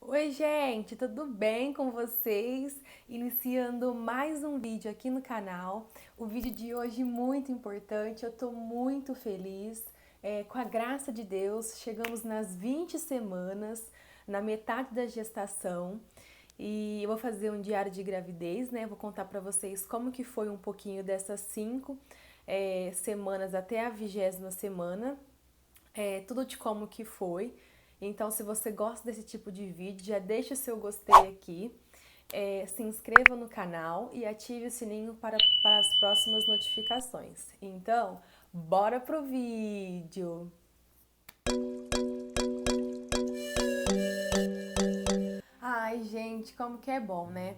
Oi, gente, tudo bem com vocês? Iniciando mais um vídeo aqui no canal. O vídeo de hoje muito importante, eu tô muito feliz. Com a graça de Deus, chegamos nas 20 semanas, na metade da gestação. E eu vou fazer um diário de gravidez, né? Vou contar pra vocês como que foi um pouquinho dessas 5 semanas até a 20ª semana, tudo de como que foi. Então, se você gosta desse tipo de vídeo, já deixa o seu gostei aqui, se inscreva no canal e ative o sininho para as próximas notificações. Então, bora pro vídeo! Ai, gente, como que é bom, né?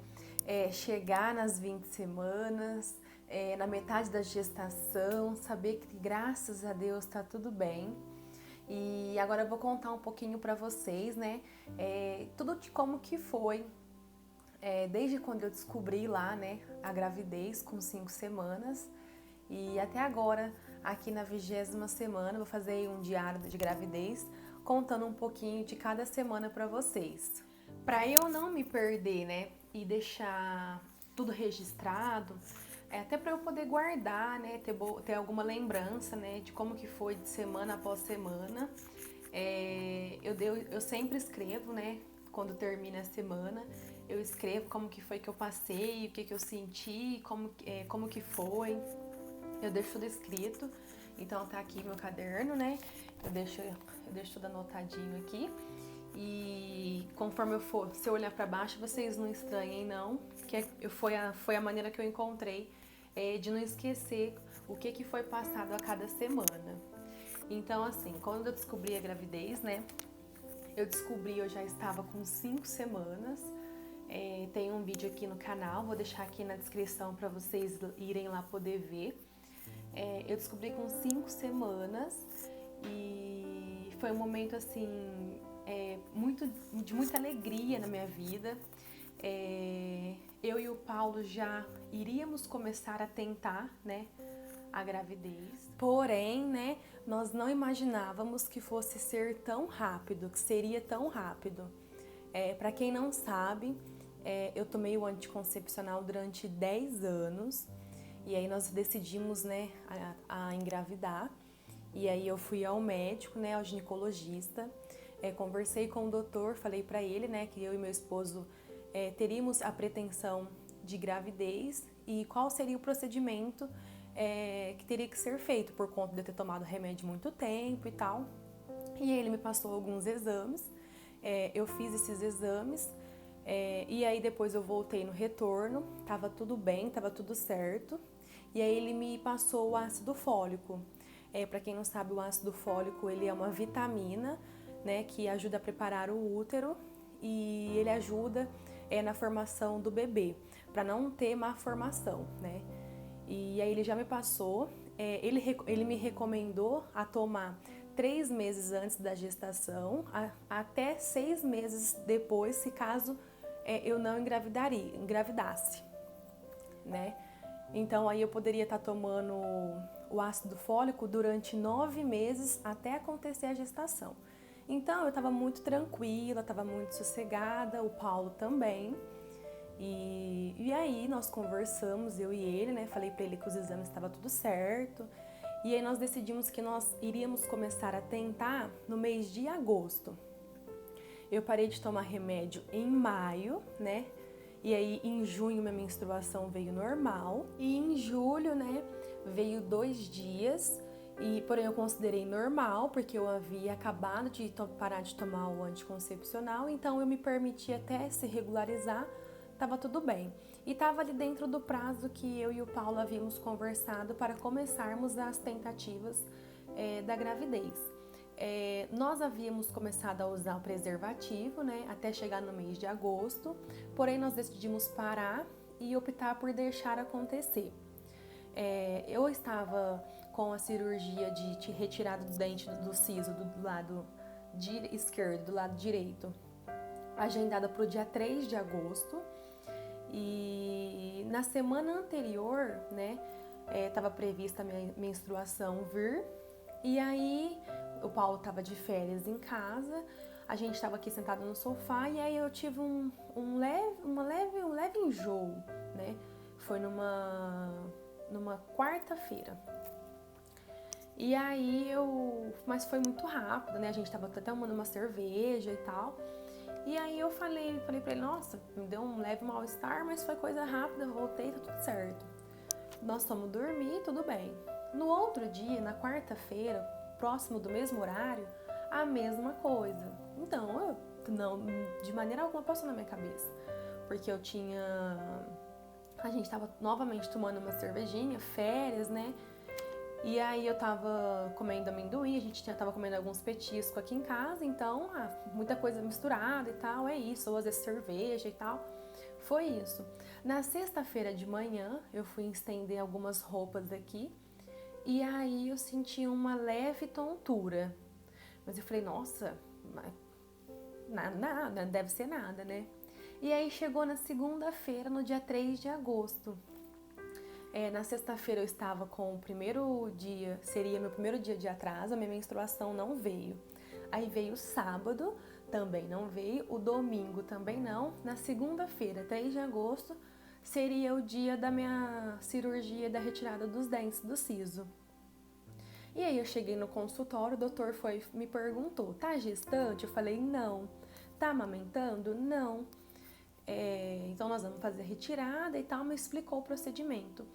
Chegar nas 20 semanas, na metade da gestação, saber que graças a Deus tá tudo bem. E agora eu vou contar um pouquinho pra vocês, né? Tudo de como que foi, desde quando eu descobri lá, né, a gravidez com 5 semanas e até agora, aqui na 20ª semana, vou fazer um diário de gravidez, contando um pouquinho de cada semana pra vocês. Pra eu não me perder, né, e deixar tudo registrado, até para eu poder guardar, né, ter alguma lembrança, né, de como que foi de semana após semana. Eu sempre escrevo, né, quando termina a semana, eu escrevo como que foi que eu passei, o que que eu senti, como que foi. Eu deixo tudo escrito, então tá aqui meu caderno, né, eu deixo tudo anotadinho aqui. E conforme eu for, se eu olhar para baixo, vocês não estranhem não, que foi a maneira que eu encontrei de não esquecer o que foi passado a cada semana. Então, assim, quando eu descobri a gravidez, né, eu já estava com 5 semanas. Tem um vídeo aqui no canal, vou deixar aqui na descrição para vocês irem lá poder ver. Eu descobri com 5 semanas e foi um momento assim de muita alegria na minha vida. Eu e o Paulo já iríamos começar a tentar, né, a gravidez. Porém, né, nós não imaginávamos que fosse ser tão rápido, que seria tão rápido. Para quem não sabe, eu tomei o anticoncepcional durante 10 anos e aí nós decidimos, né, a engravidar. E aí eu fui ao médico, né, ao ginecologista, conversei com o doutor, falei para ele, né, que eu e meu esposo teríamos a pretensão de gravidez e qual seria o procedimento que teria que ser feito por conta de eu ter tomado remédio muito tempo e tal. E ele me passou alguns exames, eu fiz esses exames e aí depois eu voltei no retorno, tava tudo bem, tava tudo certo. E aí ele me passou o ácido fólico. Para quem não sabe, o ácido fólico ele é uma vitamina, né, que ajuda a preparar o útero e ele ajuda na formação do bebê, para não ter má formação, né? E aí ele já me passou, ele me recomendou a tomar 3 meses antes da gestação, até 6 meses depois, se caso eu não engravidasse, né? Então aí eu poderia estar tomando o ácido fólico durante 9 meses até acontecer a gestação. Então eu estava muito tranquila, estava muito sossegada, o Paulo também. E aí nós conversamos, eu e ele, né? Falei para ele que os exames estavam tudo certo. E aí nós decidimos que nós iríamos começar a tentar no mês de agosto. Eu parei de tomar remédio em maio, né? E aí em junho minha menstruação veio normal. E em julho, né, veio 2 dias. E porém eu considerei normal, porque eu havia acabado de parar de tomar o anticoncepcional, então eu me permiti até se regularizar, tava tudo bem. E tava ali dentro do prazo que eu e o Paulo havíamos conversado para começarmos as tentativas da gravidez. Nós havíamos começado a usar o preservativo, né, até chegar no mês de agosto, porém nós decidimos parar e optar por deixar acontecer. Eu estava com a cirurgia de retirada do dente do siso do lado esquerdo, do lado direito, agendada para o dia 3 de agosto. E na semana anterior, né, estava prevista a minha menstruação vir. E aí o Paulo estava de férias em casa, a gente estava aqui sentado no sofá e aí eu tive um leve enjoo, né? Foi numa quarta-feira. E aí mas foi muito rápido, né? A gente tava até tomando uma cerveja e tal. E aí eu falei pra ele, nossa, me deu um leve mal-estar, mas foi coisa rápida, eu voltei, tá tudo certo. Nós fomos dormir, tudo bem. No outro dia, na quarta-feira, próximo do mesmo horário, a mesma coisa. Então, de maneira alguma passou na minha cabeça. Porque a gente tava novamente tomando uma cervejinha, férias, né? E aí eu tava comendo amendoim, a gente tava comendo alguns petiscos aqui em casa, então, muita coisa misturada e tal, é isso, ou às vezes cerveja e tal. Foi isso. Na sexta-feira de manhã, eu fui estender algumas roupas aqui, e aí eu senti uma leve tontura. Mas eu falei, nossa, nada, deve ser nada, né? E aí chegou na segunda-feira, no dia 3 de agosto. Na sexta-feira eu estava com o primeiro dia, seria meu primeiro dia de atraso, a minha menstruação não veio. Aí veio o sábado, também não veio, o domingo também não. Na segunda-feira, 3 de agosto, seria o dia da minha cirurgia da retirada dos dentes do siso. E aí eu cheguei no consultório, o doutor me perguntou, tá gestante? Eu falei, não. Tá amamentando? Não. Então nós vamos fazer a retirada e tal, me explicou o procedimento.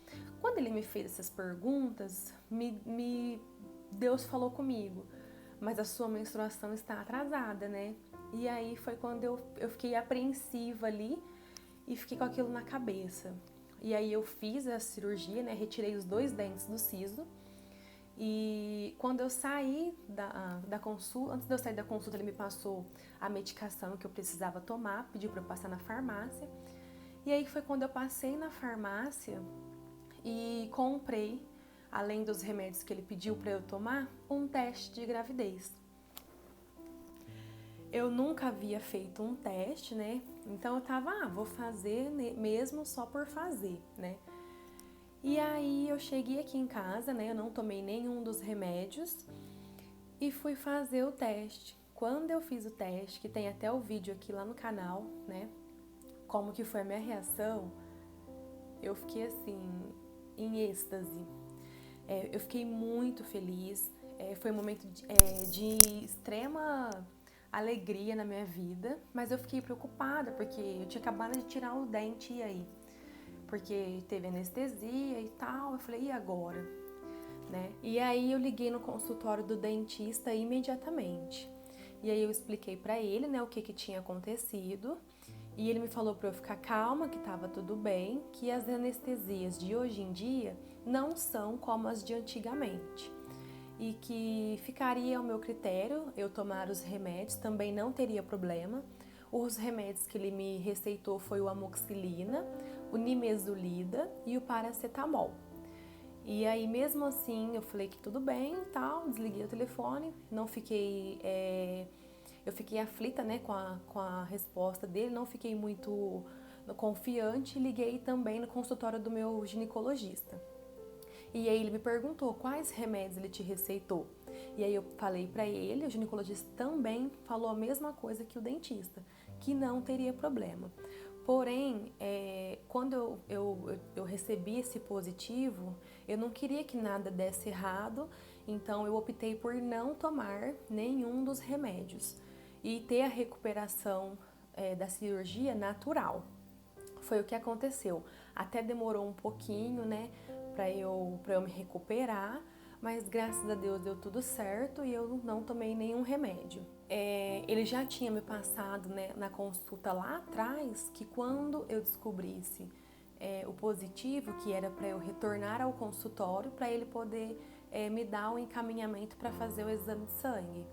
Quando ele me fez essas perguntas, Deus falou comigo, mas a sua menstruação está atrasada, né? E aí foi quando eu fiquei apreensiva ali e fiquei com aquilo na cabeça. E aí eu fiz a cirurgia, né? Retirei os 2 dentes do siso. E quando eu saí da consulta, antes de eu sair da consulta, ele me passou a medicação que eu precisava tomar, pediu para eu passar na farmácia. E aí foi quando eu passei na farmácia e comprei, além dos remédios que ele pediu para eu tomar, um teste de gravidez. Eu nunca havia feito um teste, né? Então eu tava, vou fazer mesmo só por fazer, né? E aí eu cheguei aqui em casa, né? Eu não tomei nenhum dos remédios e fui fazer o teste. Quando eu fiz o teste, que tem até o vídeo aqui lá no canal, né? Como que foi a minha reação, eu fiquei assim, em êxtase. Eu fiquei muito feliz. Foi um momento de extrema alegria na minha vida, mas eu fiquei preocupada porque eu tinha acabado de tirar o dente e aí? Porque teve anestesia e tal, eu falei, e agora? Né? E aí eu liguei no consultório do dentista imediatamente. E aí eu expliquei pra ele, né, o que tinha acontecido. E ele me falou pra eu ficar calma, que tava tudo bem, que as anestesias de hoje em dia não são como as de antigamente. E que ficaria ao meu critério eu tomar os remédios, também não teria problema. Os remédios que ele me receitou foi o amoxicilina, o nimesulida e o paracetamol. E aí mesmo assim eu falei que tudo bem e tal, desliguei o telefone, não fiquei, eu fiquei aflita, né, com a resposta dele, não fiquei muito confiante, liguei também no consultório do meu ginecologista. E aí ele me perguntou quais remédios ele te receitou. E aí eu falei pra ele, o ginecologista também falou a mesma coisa que o dentista, que não teria problema. Porém, quando eu recebi esse positivo, eu não queria que nada desse errado, então eu optei por não tomar nenhum dos remédios e ter a recuperação da cirurgia natural. Foi o que aconteceu. Até demorou um pouquinho, né, para eu me recuperar, mas graças a Deus deu tudo certo e eu não tomei nenhum remédio. Ele já tinha me passado, né, na consulta lá atrás que quando eu descobrisse o positivo, que era para eu retornar ao consultório para ele poder me dar o encaminhamento para fazer o exame de sangue.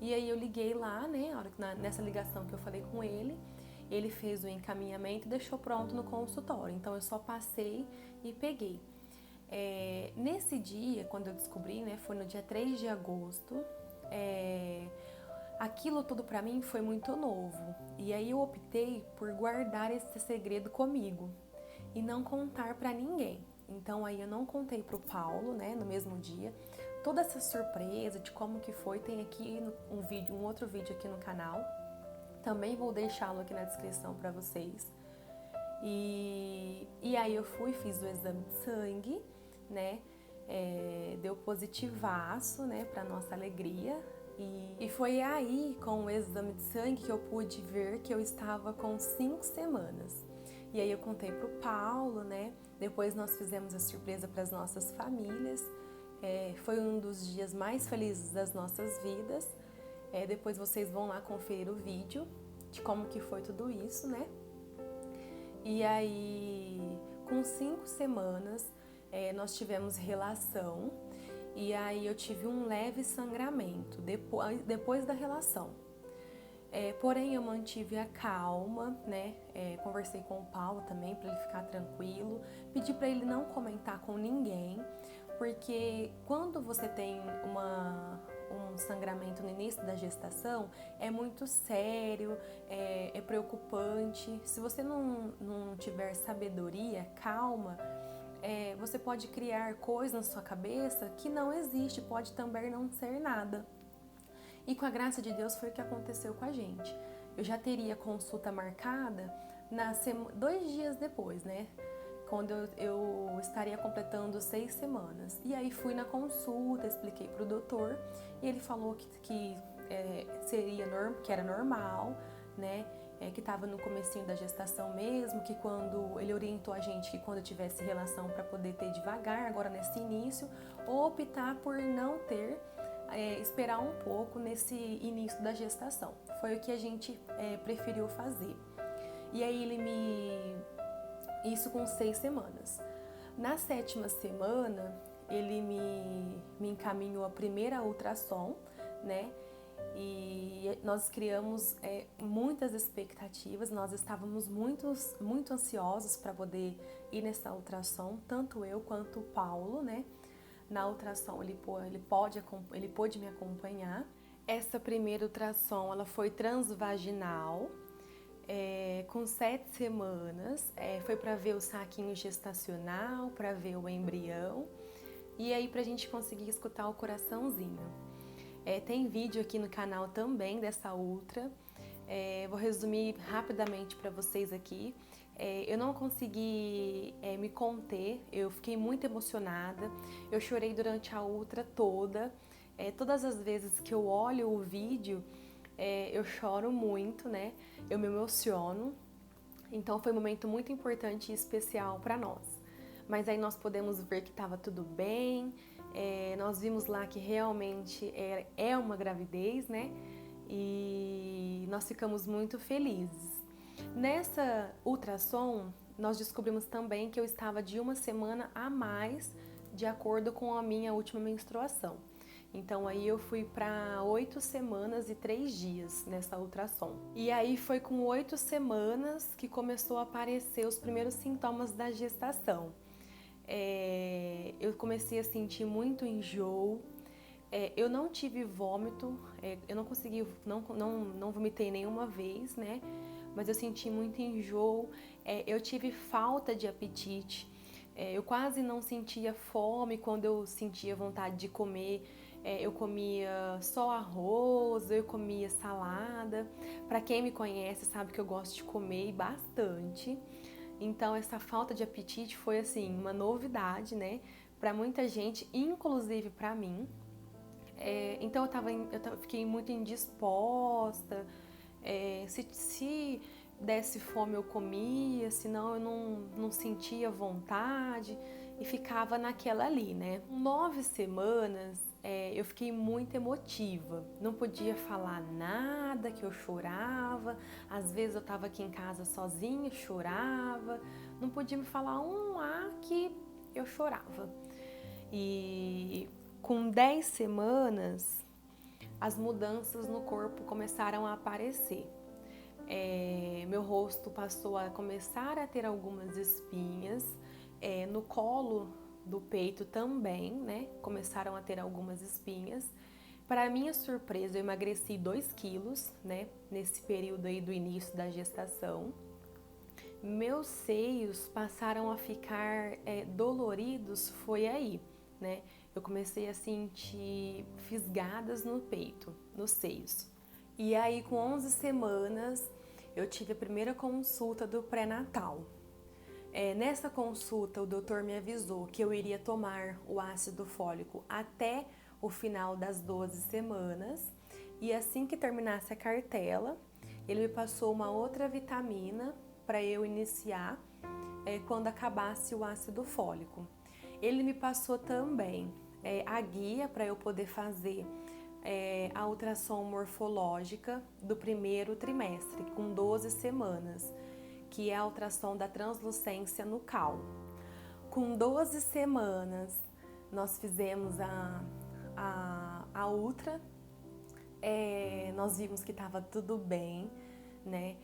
E aí eu liguei lá, né, nessa ligação que eu falei com ele, ele fez o encaminhamento e deixou pronto no consultório. Então eu só passei e peguei. Nesse dia, quando eu descobri, né, foi no dia 3 de agosto, aquilo tudo pra mim foi muito novo. E aí eu optei por guardar esse segredo comigo e não contar pra ninguém. Então aí eu não contei pro Paulo, né, no mesmo dia, toda essa surpresa de como que foi, tem aqui um outro vídeo aqui no canal. Também vou deixá-lo aqui na descrição para vocês. E aí eu fiz o exame de sangue, né? Deu positivaço, né? Para nossa alegria. E foi aí, com o exame de sangue, que eu pude ver que eu estava com 5 semanas. E aí eu contei pro Paulo, né? Depois nós fizemos a surpresa para as nossas famílias. Foi um dos dias mais felizes das nossas vidas. Depois vocês vão lá conferir o vídeo de como que foi tudo isso, né? E aí, com 5 semanas, nós tivemos relação. E aí eu tive um leve sangramento depois da relação. Porém, eu mantive a calma, né? Conversei com o Paulo também para ele ficar tranquilo. Pedi para ele não comentar com ninguém, porque quando você tem um sangramento no início da gestação, é muito sério, é preocupante. Se você não tiver sabedoria, calma, você pode criar coisas na sua cabeça que não existe, pode também não ser nada. E com a graça de Deus foi o que aconteceu com a gente. Eu já teria consulta marcada 2 dias depois, né? Quando eu estaria completando 6 semanas. E aí fui na consulta, expliquei pro doutor e ele falou que era normal, né? Que estava no comecinho da gestação mesmo, que quando ele orientou a gente que quando eu tivesse relação para poder ter devagar, agora nesse início, ou optar por não ter, esperar um pouco nesse início da gestação. Foi o que a gente preferiu fazer. E aí isso com 6 semanas. Na 7ª semana, ele me encaminhou a primeira ultrassom, né? E nós criamos muitas expectativas, nós estávamos muito ansiosos para poder ir nessa ultrassom, tanto eu quanto o Paulo, né? Na ultrassom ele pôde me acompanhar. Essa primeira ultrassom ela foi transvaginal, com 7 semanas, foi para ver o saquinho gestacional, para ver o embrião e aí para a gente conseguir escutar o coraçãozinho. Tem vídeo aqui no canal também dessa ultra. Vou resumir rapidamente para vocês aqui. Eu não consegui me conter, eu fiquei muito emocionada, eu chorei durante a ultra toda. Todas as vezes que eu olho o vídeo, eu choro muito, né? Eu me emociono. Então foi um momento muito importante e especial para nós. Mas aí nós podemos ver que estava tudo bem. Nós vimos lá que realmente é uma gravidez, né? E nós ficamos muito felizes. Nessa ultrassom, nós descobrimos também que eu estava de 1 semana a mais de acordo com a minha última menstruação. Então aí eu fui para 8 semanas e 3 dias nessa ultrassom. E aí foi com 8 semanas que começou a aparecer os primeiros sintomas da gestação. Eu comecei a sentir muito enjoo, eu não tive vômito, eu não consegui, não vomitei nenhuma vez, né? Mas eu senti muito enjoo, eu tive falta de apetite, eu quase não sentia fome quando eu sentia vontade de comer. Eu comia só arroz, eu comia salada. Para quem me conhece sabe que eu gosto de comer bastante. Então essa falta de apetite foi assim uma novidade, né, para muita gente, inclusive para mim. Então eu fiquei muito indisposta. Se desse fome eu comia, senão eu não sentia vontade e ficava naquela ali, né? 9 semanas eu fiquei muito emotiva, não podia falar nada, que eu chorava. Às vezes eu estava aqui em casa sozinha, chorava, não podia me falar um A que eu chorava. E com 10 semanas as mudanças no corpo começaram a aparecer. Meu rosto passou a começar a ter algumas espinhas, no colo do peito também, né? Começaram a ter algumas espinhas. Para minha surpresa, eu emagreci 2 quilos, né? Nesse período aí do início da gestação. Meus seios passaram a ficar doloridos, foi aí, né? eu comecei a sentir fisgadas no peito, nos seios. E aí, com 11 semanas, eu tive a primeira consulta do pré-natal. Nessa consulta, o doutor me avisou que eu iria tomar o ácido fólico até o final das 12 semanas. E assim que terminasse a cartela, ele me passou uma outra vitamina para eu iniciar quando acabasse o ácido fólico. Ele me passou também a guia para eu poder fazer a ultrassom morfológica do primeiro trimestre, com 12 semanas, que é a ultrassom da translucência nucal. Com 12 semanas, nós fizemos a ultra, nós vimos que estava tudo bem, né?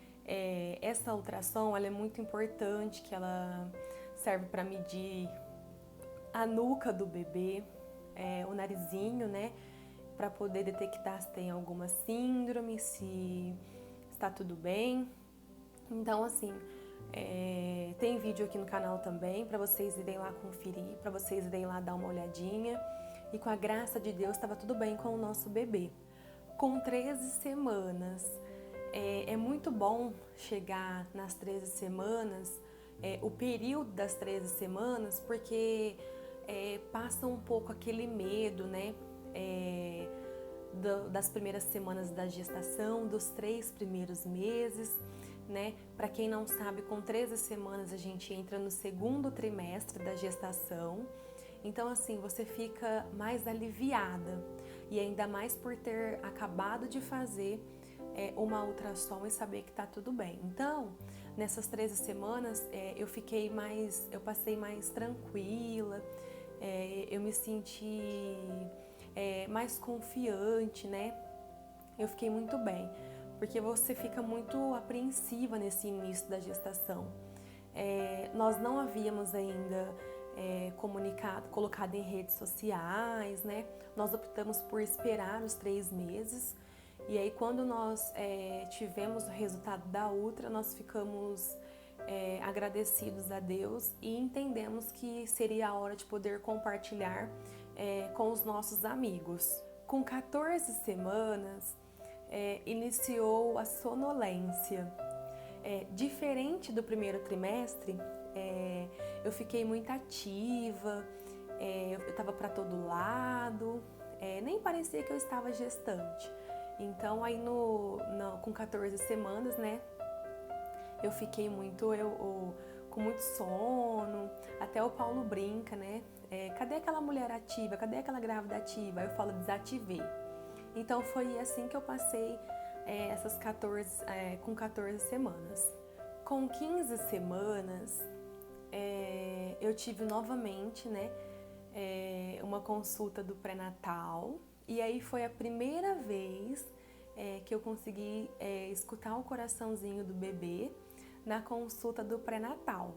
Essa ultrassom, ela é muito importante, que ela serve para medir a nuca do bebê, o narizinho, né? Para poder detectar se tem alguma síndrome, se está tudo bem. Então, assim, tem vídeo aqui no canal também para vocês irem lá conferir, para vocês irem lá dar uma olhadinha. E com a graça de Deus, estava tudo bem com o nosso bebê. Com 13 semanas, é muito bom chegar nas 13 semanas, o período das 13 semanas, porque passa um pouco aquele medo, né? Das primeiras semanas da gestação, dos 3 primeiros meses, né? Para quem não sabe, com 13 semanas a gente entra no segundo trimestre da gestação. Então, assim, você fica mais aliviada, e ainda mais por ter acabado de fazer uma ultrassom e saber que tá tudo bem. Então, nessas 13 semanas, eu passei mais tranquila, eu me senti mais confiante, né? Eu fiquei muito bem, porque você fica muito apreensiva nesse início da gestação. Nós não havíamos ainda colocado em redes sociais, né? Nós optamos por esperar os 3 meses, e aí quando nós tivemos o resultado da ultra, nós ficamos agradecidos a Deus e entendemos que seria a hora de poder compartilhar com os nossos amigos. Com 14 semanas, iniciou a sonolência. Diferente do primeiro trimestre, eu fiquei muito ativa, eu estava para todo lado, nem parecia que eu estava gestante. Então, aí com 14 semanas, né, eu fiquei com muito sono. Até o Paulo brinca, né? Cadê aquela mulher ativa? Cadê aquela grávida ativa? Aí eu falo, desativei. Então, foi assim que eu passei com 14 semanas. Com 15 semanas, eu tive novamente, né, uma consulta do pré-natal, e aí foi a primeira vez que eu consegui escutar o coraçãozinho do bebê na consulta do pré-natal.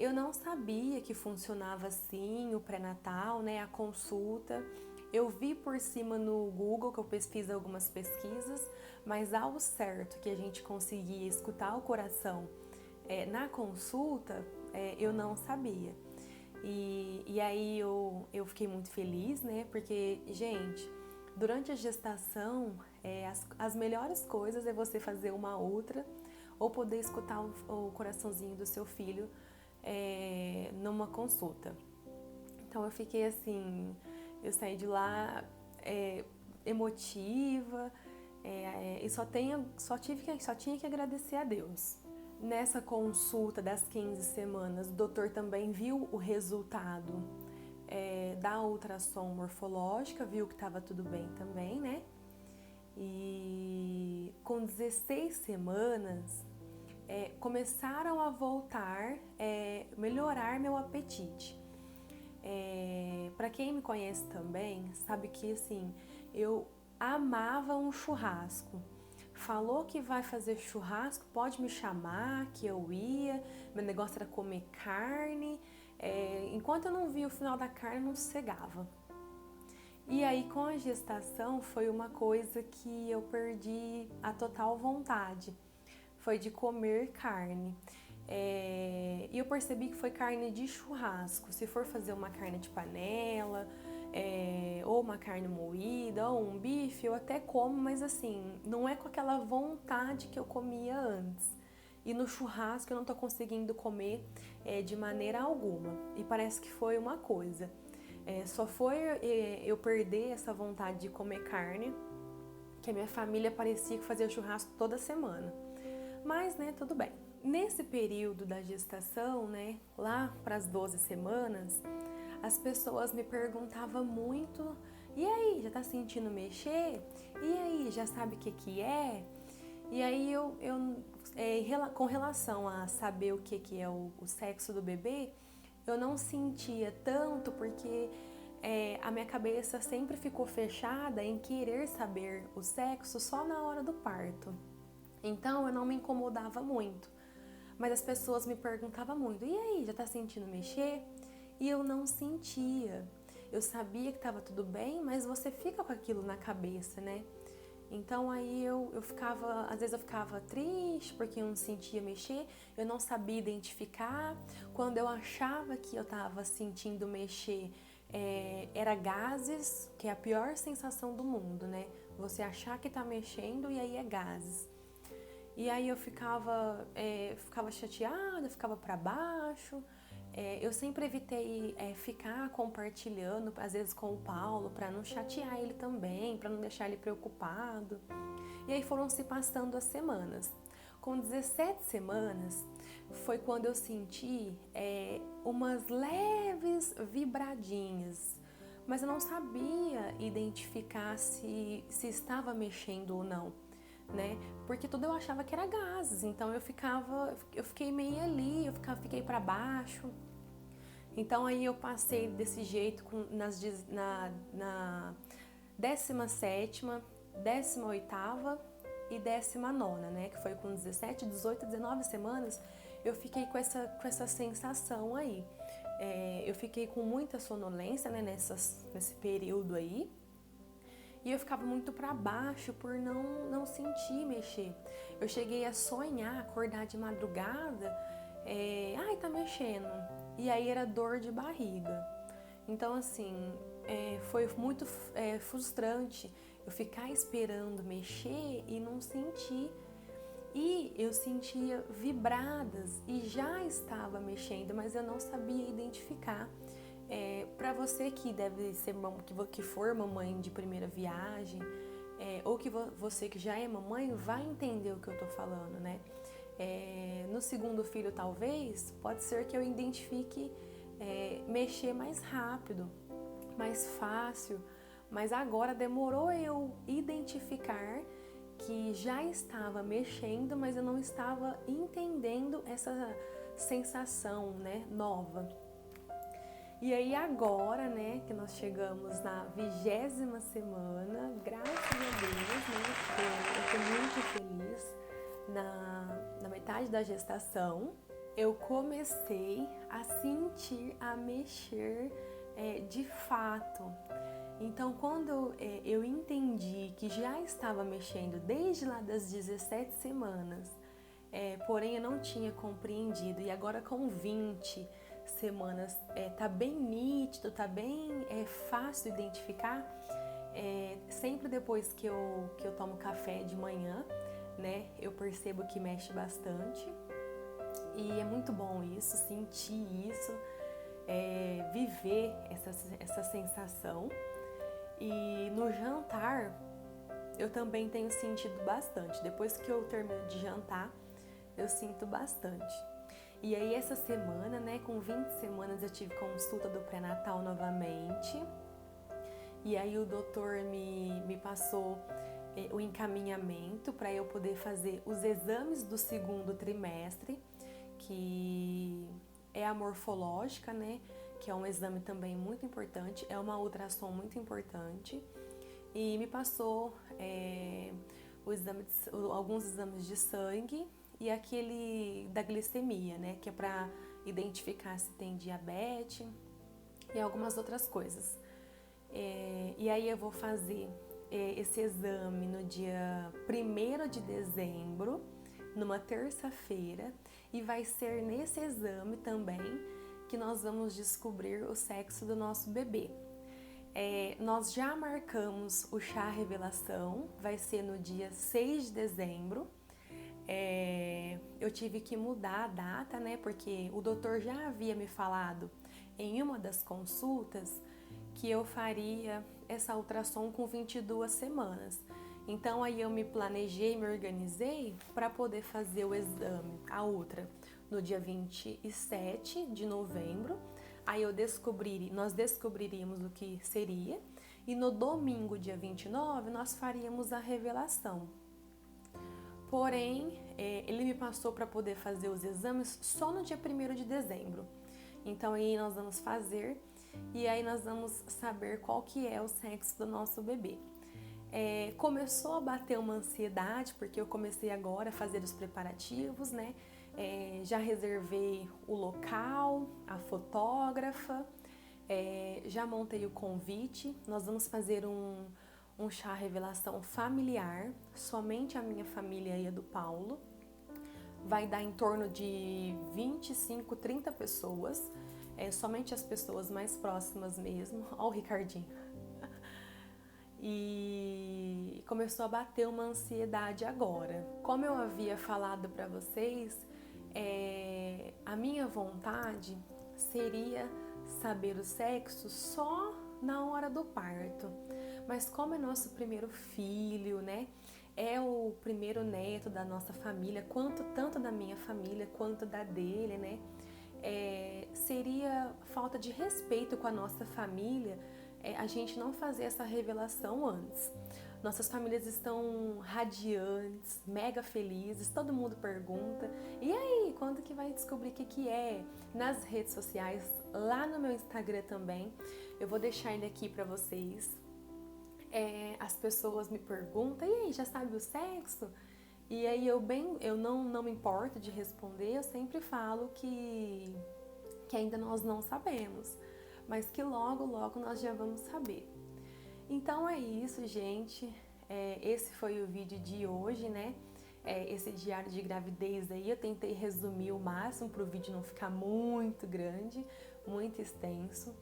Eu não sabia que funcionava assim o pré-natal, né, a consulta. Eu vi por cima no Google, que eu fiz algumas pesquisas, mas ao certo que a gente conseguia escutar o coração na consulta, eu não sabia. E aí eu fiquei muito feliz, né? Porque, gente, durante a gestação, as melhores coisas é você fazer uma outra ou poder escutar o coraçãozinho do seu filho numa consulta. Então eu fiquei assim, eu saí de lá emotiva, e só tinha que agradecer a Deus. Nessa consulta das 15 semanas, o doutor também viu o resultado da ultrassom morfológica, viu que estava tudo bem também, né? E com 16 semanas, começaram a voltar, melhorar meu apetite. Para quem me conhece também, sabe que assim, eu amava um churrasco. Falou que vai fazer churrasco, pode me chamar, que eu ia. Meu negócio era comer carne. Enquanto eu não via o final da carne, não sossegava. E aí, com a gestação, foi uma coisa que eu perdi a total vontade. Foi de comer carne. E eu percebi que foi carne de churrasco. Se for fazer uma carne de panela, ou uma carne moída, ou um bife, eu até como, mas assim, não é com aquela vontade que eu comia antes. E no churrasco eu não tô conseguindo comer de maneira alguma. E parece que foi uma coisa. Só foi eu perder essa vontade de comer carne, que a minha família parecia que fazia churrasco toda semana. Mas, né, tudo bem. Nesse período da gestação, né, lá para as 12 semanas, as pessoas me perguntavam muito: e aí, já tá sentindo mexer? E aí, já sabe o que é? E aí com relação a saber o que é o sexo do bebê, eu não sentia tanto porque a minha cabeça sempre ficou fechada em querer saber o sexo só na hora do parto. Então eu não me incomodava muito. Mas as pessoas me perguntavam muito: e aí, já tá sentindo mexer? E eu não sentia. Eu sabia que estava tudo bem, mas você fica com aquilo na cabeça, né? Então aí eu ficava, às vezes eu ficava triste porque eu não sentia mexer, eu não sabia identificar. Quando eu achava que eu estava sentindo mexer, era gases, que é a pior sensação do mundo, né? Você achar que tá mexendo e aí é gases. E aí eu ficava chateada, ficava para baixo. Eu sempre evitei ficar compartilhando, às vezes com o Paulo, para não chatear ele também, para não deixar ele preocupado. E aí foram se passando as semanas. Com 17 semanas foi quando eu senti umas leves vibradinhas, mas eu não sabia identificar se estava mexendo ou não, né? Porque tudo eu achava que era gases, então eu fiquei meio ali, fiquei para baixo. Então aí eu passei desse jeito na 17ª, 18ª e 19ª, né? Que foi com 17, 18, 19 semanas, eu fiquei com essa sensação aí. Eu fiquei com muita sonolência, né, nesse período aí. E eu ficava muito para baixo por não sentir mexer. Eu cheguei a sonhar, acordar de madrugada, ai, tá mexendo. E aí era dor de barriga. Então, assim, foi muito frustrante eu ficar esperando mexer e não sentir. E eu sentia vibradas e já estava mexendo, mas eu não sabia identificar. Para você que deve ser que for mamãe de primeira viagem, ou que você que já é mamãe, vai entender o que eu tô falando, né? No segundo filho, talvez, pode ser que eu identifique mexer mais rápido, mais fácil, mas agora demorou eu identificar que já estava mexendo, mas eu não estava entendendo essa sensação, né, nova. E aí agora, né, que nós chegamos na 20ª semana, graças a Deus, né, eu tô muito feliz, na metade da gestação, eu comecei a sentir, a mexer de fato. Então, quando eu entendi que já estava mexendo desde lá das 17 semanas, porém eu não tinha compreendido, e agora com 20 semanas tá bem nítido, tá bem fácil identificar. Sempre depois que eu tomo café de manhã, né, eu percebo que mexe bastante. E é muito bom isso, sentir isso, viver essa sensação. E no jantar, eu também tenho sentido bastante. Depois que eu termino de jantar, eu sinto bastante. E aí essa semana, né, com 20 semanas, eu tive consulta do pré-natal novamente. E aí o doutor me passou o encaminhamento para eu poder fazer os exames do segundo trimestre, que é a morfológica, né, que é um exame também muito importante, é uma ultrassom muito importante. E me passou alguns exames de sangue e aquele da glicemia, né, que é para identificar se tem diabetes e algumas outras coisas. E aí eu vou fazer esse exame no dia 1º de dezembro, numa terça-feira, e vai ser nesse exame também que nós vamos descobrir o sexo do nosso bebê. Nós já marcamos o chá revelação, vai ser no dia 6 de dezembro. Eu tive que mudar a data, né? Porque o doutor já havia me falado em uma das consultas que eu faria essa ultrassom com 22 semanas. Então aí eu me planejei, me organizei para poder fazer o exame, a ultra, no dia 27 de novembro. Aí nós descobriríamos o que seria, e no domingo, dia 29, nós faríamos a revelação. Porém, ele me passou para poder fazer os exames só no dia 1º de dezembro. Então aí nós vamos fazer e aí nós vamos saber qual que é o sexo do nosso bebê. Começou a bater uma ansiedade, porque eu comecei agora a fazer os preparativos, né? Já reservei o local, a fotógrafa, já montei o convite. Nós vamos fazer um chá revelação familiar, somente a minha família e a do Paulo. Vai dar em torno de 25, 30 pessoas, somente as pessoas mais próximas mesmo. Ó o Ricardinho. E começou a bater uma ansiedade agora. Como eu havia falado para vocês, a minha vontade seria saber o sexo só na hora do parto. Mas como é nosso primeiro filho, né? É o primeiro neto da nossa família, tanto da minha família quanto da dele, né? Seria falta de respeito com a nossa família a gente não fazer essa revelação antes. Nossas famílias estão radiantes, mega felizes, todo mundo pergunta: e aí, quando que vai descobrir o que é? Nas redes sociais, lá no meu Instagram também, eu vou deixar ele aqui pra vocês. As pessoas me perguntam: e aí, já sabe o sexo? E aí eu não me importo de responder, eu sempre falo que ainda nós não sabemos, mas que logo, logo nós já vamos saber. Então é isso, gente. Esse foi o vídeo de hoje, né? Esse diário de gravidez aí, eu tentei resumir o máximo para o vídeo não ficar muito grande, muito extenso.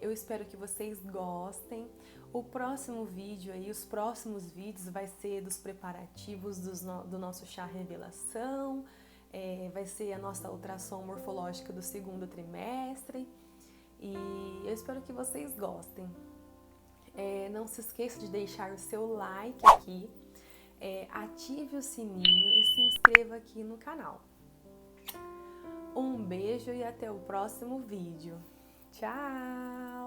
Eu espero que vocês gostem. O próximo vídeo aí, os próximos vídeos vai ser dos preparativos do nosso chá revelação, vai ser a nossa ultrassom morfológica do 2º trimestre. E eu espero que vocês gostem. Não se esqueça de deixar o seu like aqui, ative o sininho e se inscreva aqui no canal. Um beijo e até o próximo vídeo. Tchau!